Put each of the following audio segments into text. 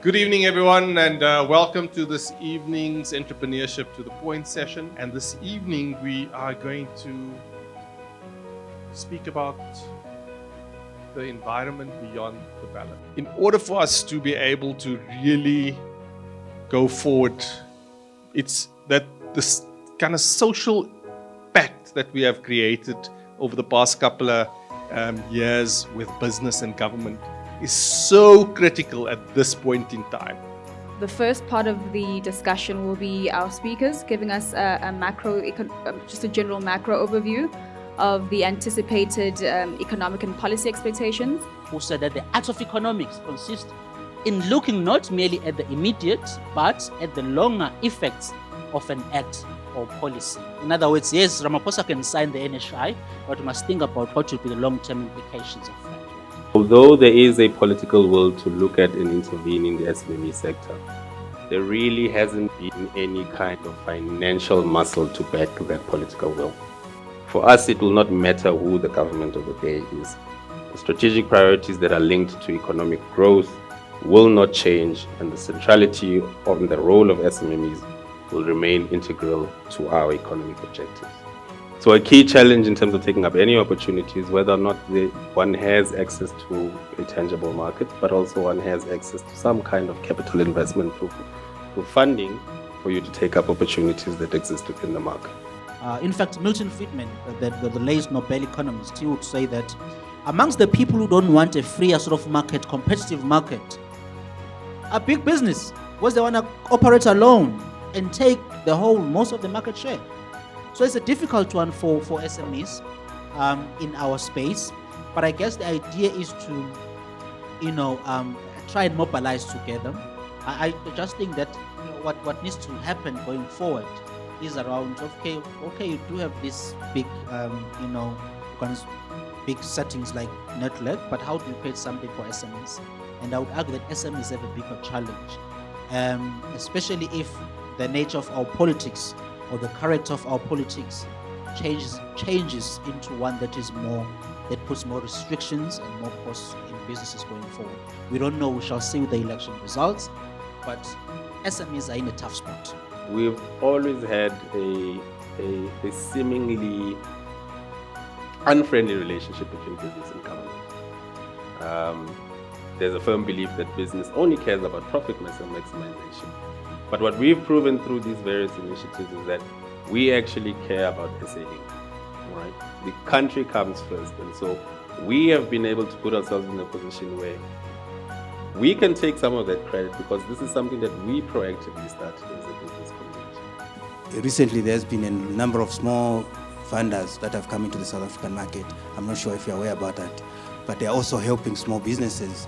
Good evening, everyone, and welcome to this evening's Entrepreneurship to the Point session. And this evening, we are going to speak about the environment beyond the ballot. In order for us to be able to really go forward, it's that this kind of social pact that we have created over the past couple of years with business and government is so critical at this point in time. The first part of the discussion will be our speakers giving us just a general macro overview of the anticipated economic and policy expectations. Who said that the art of economics consists in looking not merely at the immediate, but at the longer effects of an act or policy. In other words, yes, Ramaphosa can sign the NHI, but we must think about what will be the long-term implications of that. Although there is a political will to look at and intervene in the SME sector, there really hasn't been any kind of financial muscle to back that political will. For us, it will not matter who the government of the day is. The strategic priorities that are linked to economic growth will not change, and the centrality of the role of SMEs will remain integral to our economic objectives. So a key challenge in terms of taking up any opportunities, whether or not one has access to a tangible market, but also one has access to some kind of capital investment through funding for you to take up opportunities that exist within the market. In fact, Milton Friedman, the late Nobel economist, he would say that amongst the people who don't want a freer sort of market, competitive market, a big business was the one that operates alone and take most of the market share. So it's a difficult one for SMEs in our space, but I guess the idea is to, try and mobilize together. I just think that what needs to happen going forward is around okay, you do have this big, big settings like network, but how do you create something for SMEs? And I would argue that SMEs have a bigger challenge, especially if the nature of our politics or the character of our politics changes into one that puts more restrictions and more costs in businesses going forward. We don't know, we shall see with the election results, but SMEs are in a tough spot. We've always had a seemingly unfriendly relationship between business and government. There's a firm belief that business only cares about profit maximization. But what we've proven through these various initiatives is that we actually care about SA income, right? The country comes first. And so we have been able to put ourselves in a position where we can take some of that credit because this is something that we proactively started as a business community. Recently, there's been a number of small funders that have come into the South African market. I'm not sure if you're aware about that, but they're also helping small businesses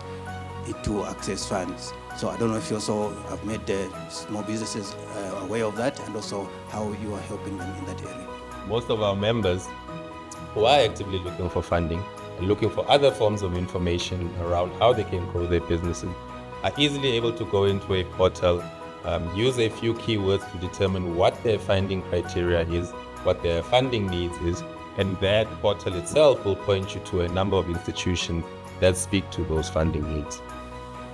to access funds. So I don't know if you also have made the small businesses aware of that and also how you are helping them in that area. Most of our members who are actively looking for funding and looking for other forms of information around how they can grow their businesses are easily able to go into a portal, use a few keywords to determine what their funding criteria is, what their funding needs is, and that portal itself will point you to a number of institutions that speak to those funding needs.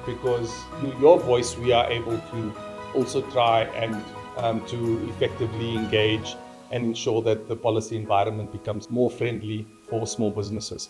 Because through your voice, we are able to also try and to effectively engage and ensure that the policy environment becomes more friendly for small businesses.